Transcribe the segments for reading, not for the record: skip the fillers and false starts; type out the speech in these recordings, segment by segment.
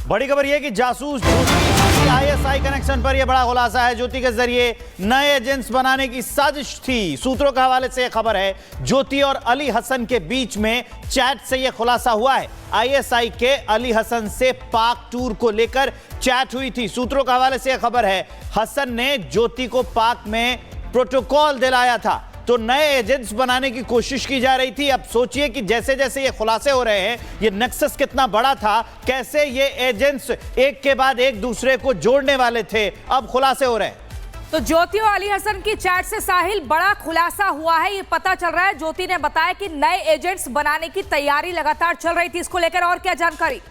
बड़ी खबर यह कि जासूस ज्योति आईएसआई कनेक्शन पर यह बड़ा खुलासा है। ज्योति के जरिए नए एजेंट्स बनाने की साजिश थी। सूत्रों के हवाले से यह खबर है, ज्योति और अली हसन के बीच में चैट से यह खुलासा हुआ है। आईएसआई के अली हसन से पाक टूर को लेकर चैट हुई थी। सूत्रों के हवाले से यह खबर है, हसन ने ज्योति को पाक में प्रोटोकॉल दिलाया था, तो नए एजेंट्स बनाने की कोशिश की जा रही थी। अब सोचिए कि जैसे जैसे ये खुलासे हो रहे हैं, ये नेक्सस कितना बड़ा था, कैसे ये एजेंट्स एक के बाद एक दूसरे को जोड़ने वाले थे, अब खुलासे हो रहे हैं। तो ज्योति और अली हसन की चैट से साहिल बड़ा खुलासा हुआ है, ये पता चल रहा है। ज्योति ने बताया कि नए एजेंट्स बनाने की तैयारी लगातार चल रही थी। इसको लेकर और क्या जानकारी?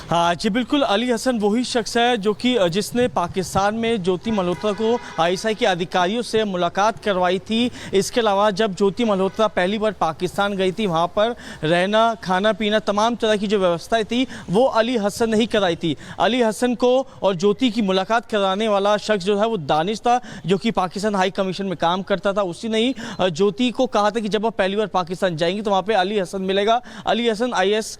हाँ जी बिल्कुल, अली हसन वही शख्स है जो कि जिसने पाकिस्तान में ज्योति मल्होत्रा को आईएसआई के अधिकारियों से मुलाकात करवाई थी। इसके अलावा जब ज्योति मल्होत्रा पहली बार पाकिस्तान गई थी, वहाँ पर रहना खाना पीना तमाम तरह की जो व्यवस्थाएं थी वो अली हसन ने ही कराई थी। अली हसन को और ज्योति की मुलाकात कराने वाला शख्स जो है वो दानिश था, जो कि पाकिस्तान हाई कमीशन में काम करता था। उसी ने ही ज्योति को कहा था कि जब आप पहली बार पाकिस्तान जाएंगी तो वहाँ पर अली हसन मिलेगा। अली हसन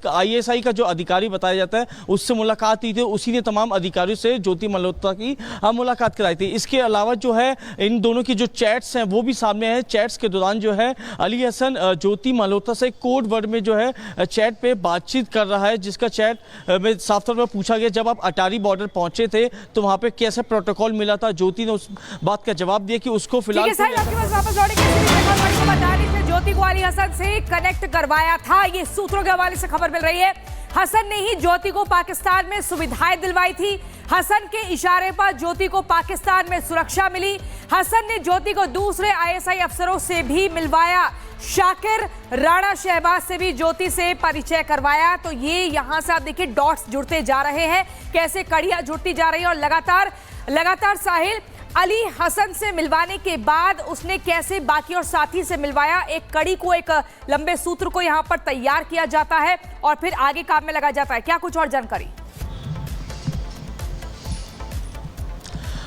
आईएसआई का जो अधिकारी बताया जाता है उससे मुलाकात की थी। उसी ने तमाम अधिकारियों से ज्योति मल्होत्रा की मुलाकात कराई थी। इसके अलावा जो है इन दोनों की जो चैट्स हैं वो भी सामने हैं। चैट्स के दौरान जो है अली हसन ज्योति मल्होत्रा से कोड वर्ड में जो है चैट पे बातचीत कर रहा है, जिसका चैट में साफ तौर पर पूछा गया जब आप अटारी बॉर्डर पहुंचे थे तो वहां पे कैसे प्रोटोकॉल मिला था। ज्योति ने उस बात का जवाब दिया कि उसको फिलहाल ज्योति को अली हसन से कनेक्ट करवाया था। ये सूत्रों के हवाले से खबर मिल रही है। हसन ने ही ज्योति को पाकिस्तान में सुविधाएं दिलवाई थी। हसन के इशारे पर ज्योति को पाकिस्तान में सुरक्षा मिली। हसन ने ज्योति को दूसरे आईएसआई अफसरों से भी मिलवाया। शाकिर राणा शहबाज से भी ज्योति से परिचय करवाया। तो ये यहां से आप देखिए डॉट्स जुड़ते जा रहे हैं, कैसे कड़ियां जुड़ती जा रही है। और लगातार साहिल अली हसन से मिलवाने के बाद उसने कैसे बाकी और साथी से मिलवाया, एक कड़ी को, एक लंबे सूत्र को यहां पर तैयार किया जाता है और फिर आगे काम में लगाया जाता है। क्या कुछ और जानकारी?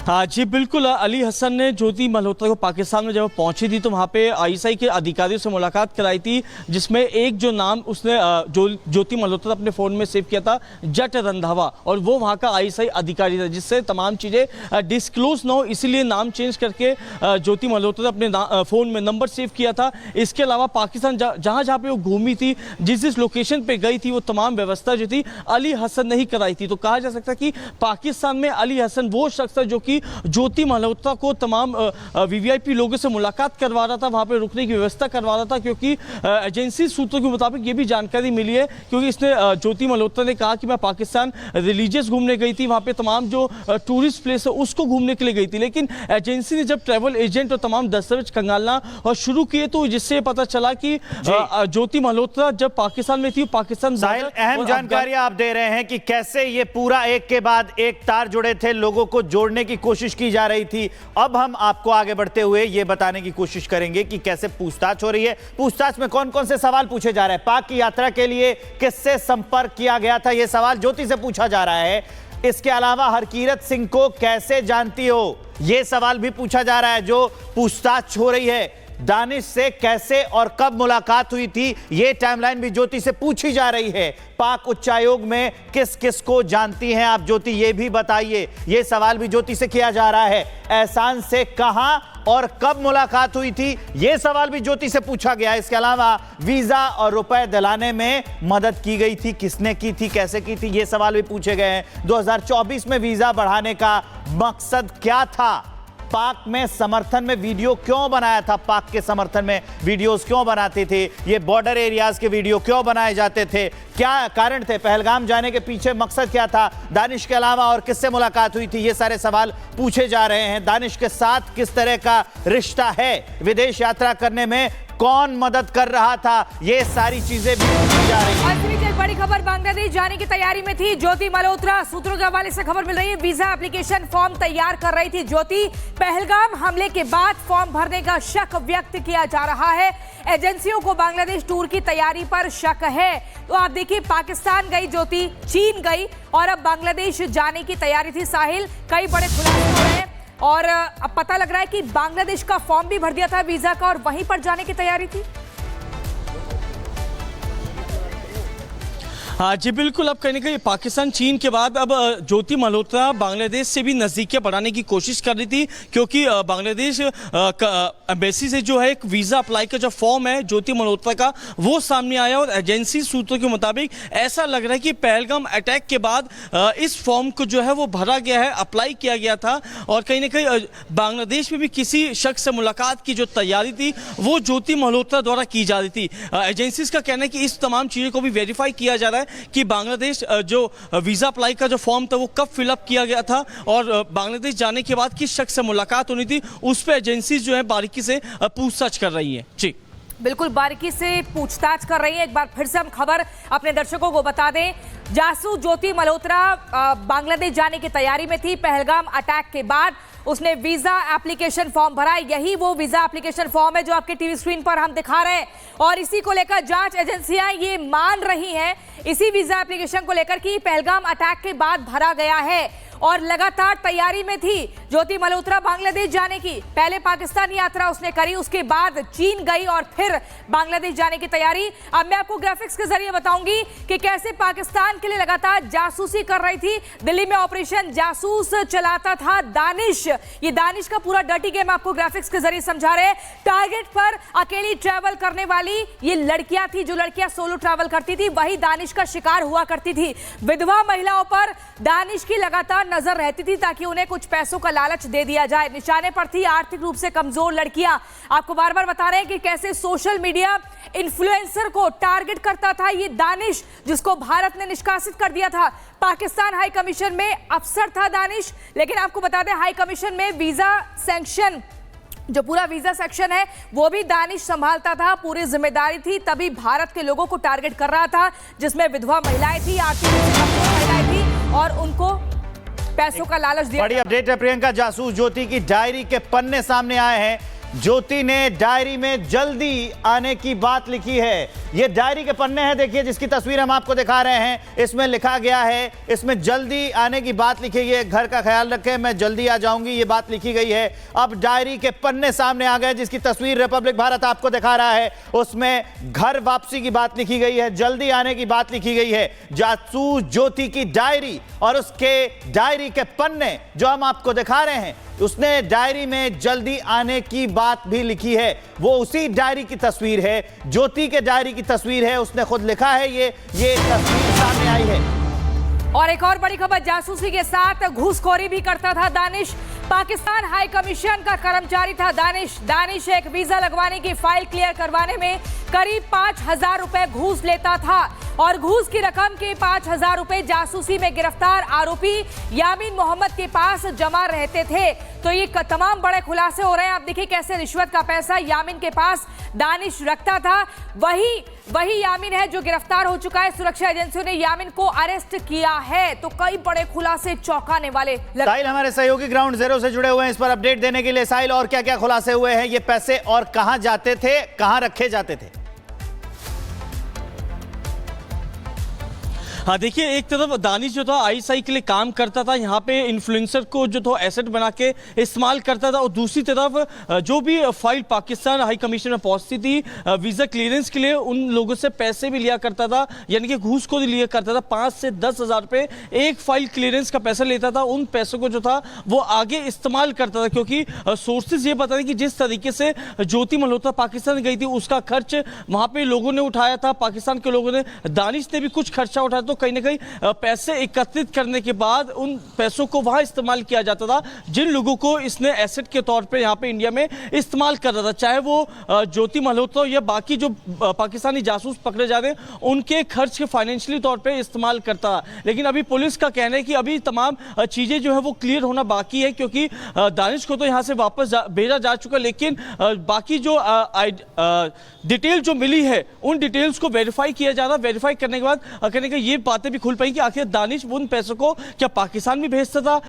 हाँ जी बिल्कुल, अली हसन ने ज्योति मल्होत्रा को पाकिस्तान में जब पहुंची थी तो वहाँ पे आईएसआई के अधिकारियों से मुलाकात कराई थी, जिसमें एक जो नाम उसने ज्योति मल्होत्रा अपने फ़ोन में सेव किया था, जट रंधावा, और वो वहाँ का आईएसआई अधिकारी था, जिससे तमाम चीज़ें डिस्क्लोज ना हो इसीलिए नाम चेंज करके ज्योति मल्होत्रा अपने फ़ोन में नंबर सेव किया था। इसके अलावा पाकिस्तान जहाँ जहाँ पर वो घूमी थी, जिस लोकेशन पर गई थी, वो तमाम व्यवस्था जो थी अली हसन ने ही कराई थी। तो कहा जा सकता है कि पाकिस्तान में अली हसन वो शख्स है जो कि ज्योति मल्होत्रा को तमाम वीवीआईपी लोगों से मुलाकात करवा रहा था, वहां पे रुकने की व्यवस्था करवा रहा था, क्योंकि एजेंसी सूत्रों के मुताबिक ये भी जानकारी मिली है, क्योंकि इसने ज्योति मल्होत्रा ने कहा कि मैं पाकिस्तान रिलीजियस घूमने गई थी, वहां पे तमाम जो टूरिस्ट प्लेस है उसको घूमने के लिए गई थी। लेकिन एजेंसी ने जब ट्रैवल एजेंट और तमाम दस्तावेज खंगालना और शुरू किए तो जिससे पता चला कि ज्योति मल्होत्रा जब पाकिस्तान में थी, पाकिस्तान अहम जानकारी आप दे रहे हैं कि कैसे ये पूरा एक के बाद एक तार जुड़े थे, लोगों को जोड़ने की कोशिश की जा रही थी। अब हम आपको आगे बढ़ते हुए यह बताने की कोशिश करेंगे कि कैसे पूछताछ हो रही है, पूछताछ में कौन कौन से सवाल पूछे जा रहे हैं, पाक की यात्रा के लिए किससे संपर्क किया गया था, यह सवाल ज्योति से पूछा जा रहा है। इसके अलावा हरकीरत सिंह को कैसे जानती हो, यह सवाल भी पूछा जा रहा है जो पूछताछ हो रही है। दानिश से कैसे और कब मुलाकात हुई थी, यह टाइमलाइन भी ज्योति से पूछी जा रही है। पाक उच्चायोग में किस किस को जानती हैं आप ज्योति, ये भी बताइए, यह सवाल भी ज्योति से किया जा रहा है। एहसान से कहां और कब मुलाकात हुई थी, यह सवाल भी ज्योति से पूछा गया। इसके अलावा वीजा और रुपए दिलाने में मदद की गई थी, किसने की थी, कैसे की थी, यह सवाल भी पूछे गए हैं। 2024 में वीजा बढ़ाने का मकसद क्या था, पाक में समर्थन में वीडियो क्यों बनाया था, पाक के समर्थन में वीडियोस क्यों बनाते थे, ये बॉर्डर एरियाज के वीडियो क्यों बनाए जाते थे, क्या कारण थे, पहलगाम जाने के पीछे मकसद क्या था, दानिश के अलावा और किससे मुलाकात हुई थी, ये सारे सवाल पूछे जा रहे हैं। दानिश के साथ किस तरह का रिश्ता है, विदेश यात्रा करने में कौन मदद कर रहा था, ये सारी चीजें भी पूछी जा रही हैं। एक बड़ी खबर, बांग्लादेश जाने की तैयारी में थी ज्योति मल्होत्रा। सूत्रों के हवाले से खबर मिल रही है, वीजा एप्लीकेशन फॉर्म तैयार कर रही थी ज्योति। पहलगाम हमले के बाद फॉर्म भरने का शक व्यक्त किया जा रहा है। एजेंसियों को बांग्लादेश टूर की तैयारी पर शक है। तो आप देखिए, पाकिस्तान गई ज्योति, चीन गई और अब बांग्लादेश जाने की तैयारी थी। साहिल, कई बड़े खुलासे हो रहे हैं और अब पता लग रहा है कि बांग्लादेश का फॉर्म भी भर दिया था वीजा का और वहीं पर जाने की तैयारी थी। हाँ जी बिल्कुल, अब कहीं ना कहीं पाकिस्तान चीन के बाद अब ज्योति मल्होत्रा बांग्लादेश से भी नज़दीकियाँ बढ़ाने की कोशिश कर रही थी, क्योंकि बांग्लादेश एम्बेसी से जो है एक वीज़ा अप्लाई का जो फॉर्म है ज्योति मल्होत्रा का वो सामने आया, और एजेंसी सूत्रों के मुताबिक ऐसा लग रहा है कि पहलगाम अटैक के बाद इस फॉर्म को जो है वो भरा गया है, अप्लाई किया गया था, और कहीं ना कहीं बांग्लादेश में भी किसी शख्स से मुलाकात की जो तैयारी थी वो ज्योति मल्होत्रा द्वारा की जा रही थी। एजेंसीज का कहना है कि इस तमाम चीज़ों को भी वेरीफाई किया जा रहा है कि बांग्लादेश जो वीज़ा अप्लाई का जो फॉर्म था वो कब फिलअप किया गया था, और बांग्लादेश जाने के बाद किस शख्स से मुलाकात होनी थी, उस पर एजेंसीज जो है बारीकी से पूछताछ कर रही हैं। जी बिल्कुल बारीकी से पूछताछ कर रही है। एक बार फिर से हम खबर अपने दर्शकों को बता दें, जासूस ज्योति मल्होत्रा बांग्लादेश जाने की तैयारी में थी। पहलगाम अटैक के बाद उसने वीजा एप्लीकेशन फॉर्म भरा। यही वो वीजा एप्लीकेशन फॉर्म है जो आपके टीवी स्क्रीन पर हम दिखा रहे हैं, और इसी को लेकर जांच एजेंसियां ये मान रही हैं, इसी वीजा एप्लीकेशन को लेकर कि पहलगाम अटैक के बाद भरा गया है, और लगातार तैयारी में थी ज्योति मल्होत्रा बांग्लादेश जाने की। पहले पाकिस्तान यात्रा उसने करी, उसके बाद चीन गई और फिर बांग्लादेश जाने की तैयारी। अब मैं आपको ग्राफिक्स के जरिए बताऊंगी कि कैसे पाकिस्तान के लिए लगातार जासूसी कर रही थी। दिल्ली में ऑपरेशन जासूस चलाता था दानिश। ये दानिश का पूरा डर्टी गेम आपको ग्राफिक्स के जरिए समझा रहे हैं। टारगेट पर अकेली ट्रैवल करने वाली ये लड़कियां थी, जो लड़कियां सोलो ट्रैवल करती थी वही दानिश का शिकार हुआ करती थी। विधवा महिलाओं पर दानिश की लगातार नजर रहती थी ताकि उन्हें कुछ पैसों का लालच दे दिया जाए। निशाने पर थी आर्थिक रूप से कमजोर लड़कियां। आपको बार बार बता रहे हैं कि कैसे सोशल मीडिया इन्फ्लुएंसर को टारगेट करता था ये दानिश, जिसको भारत ने निष्कासित कर दिया था। पाकिस्तान हाई कमीशन में अफसर था दानिश, लेकिन आपको बता दें हाई कमीशन में वीजा सैंक्शन, जो पूरा वीजा सेक्शन है वो भी दानिश संभालता था। पूरी जिम्मेदारी थी, तभी भारत के लोगों को टारगेट कर रहा था, जिसमें विधवा महिलाएं थी, आर्थिक रूप से कमजोर महिलाएं थी, और उनको पैसों का लालच दिया। बड़ी अपडेट है प्रियंका, जासूस ज्योति की डायरी के पन्ने सामने आए हैं। ज्योति ने डायरी में जल्दी आने की बात लिखी है। ये डायरी के पन्ने हैं, देखिए, जिसकी तस्वीर हम आपको दिखा रहे हैं। इसमें लिखा गया है, इसमें जल्दी आने की बात लिखी गई है। घर का ख्याल रखें, मैं जल्दी आ जाऊंगी, ये बात लिखी गई है। अब डायरी के पन्ने सामने आ गए, जिसकी तस्वीर रिपब्लिक भारत आपको दिखा रहा है। उसमें घर वापसी की बात लिखी गई है, जल्दी आने की बात लिखी गई है। जासूस ज्योति की डायरी और उसके डायरी के पन्ने जो हम आपको दिखा रहे हैं, उसने डायरी में जल्दी आने की बात भी लिखी है। वो उसी डायरी की तस्वीर है, ज्योति के डायरी की तस्वीर है। उसने खुद लिखा है, ये तस्वीर सामने आई है। और एक और बड़ी खबर, जासूसी के साथ घूसखोरी भी करता था दानिश। पाकिस्तान हाई कमीशन का कर्मचारी था दानिश एक वीजा लगवाने की फाइल क्लियर करवाने में करीब 5,000 रुपए घूस लेता था, और घूस की रकम के 5,000 रुपए जासूसी में गिरफ्तार आरोपी यामीन मोहम्मद के पास जमा रहते थे। तो ये तमाम बड़े खुलासे हो रहे हैं। आप देखिए कैसे रिश्वत का पैसा यामीन के पास दानिश रखता था। वही यामीन है जो गिरफ्तार हो चुका है। सुरक्षा एजेंसियों ने यामीन को अरेस्ट किया है। तो कई बड़े खुलासे चौंकाने वाले। साहिल हमारे सहयोगी ग्राउंड जीरो से जुड़े हुए हैं इस पर अपडेट देने के लिए। साहिल, और क्या क्या खुलासे हुए हैं? ये पैसे और कहां जाते थे, कहां रखे जाते थे? हाँ देखिए, एक तरफ दानिश जो था आईएसआई के लिए काम करता था, यहाँ पे इन्फ्लुएंसर को जो था एसेट बना के इस्तेमाल करता था, और दूसरी तरफ जो भी फाइल पाकिस्तान हाई कमीशन में पहुंचती थी वीज़ा क्लियरेंस के लिए, उन लोगों से पैसे भी लिया करता था, यानी कि घूस को लिया करता था। 5 से 10 हज़ार रुपये एक फाइल क्लियरेंस का पैसा लेता था। उन पैसों को जो था वो आगे इस्तेमाल करता था, क्योंकि सोर्सेज ये बता रहे कि जिस तरीके से ज्योति मल्होत्रा पाकिस्तान गई थी उसका खर्च वहाँ पर लोगों ने उठाया था, पाकिस्तान के लोगों ने, दानिश ने भी कुछ खर्चा उठाया। तो कहीं ना कहीं पैसे एकत्रित करने के बाद उन पैसों को वहां इस्तेमाल किया जाता था जिन लोगों को इसने एसेट के तौर पे यहाँ पे इंडिया में इस्तेमाल कर रहा था, चाहे वो ज्योति मल्होत्रा या बाकी जो पाकिस्तानी जासूस पकड़े जा रहे हैं उनके खर्च के फाइनेंशियली तौर पे इस्तेमाल करता है। लेकिन अभी पुलिस का कहना है कि अभी तमाम चीजें जो है वो क्लियर होना बाकी है, क्योंकि दानिश को तो यहाँ से वापस भेजा जा चुका, लेकिन बाकी जो डिटेल जो मिली है उन डिटेल्स को वेरीफाई किया जा रहा है। वेरीफाई करने के बाद कहने का ये बातें भी खुल पाई कि आखिर दानिश उन पैसों को क्या पाकिस्तान में भेजता था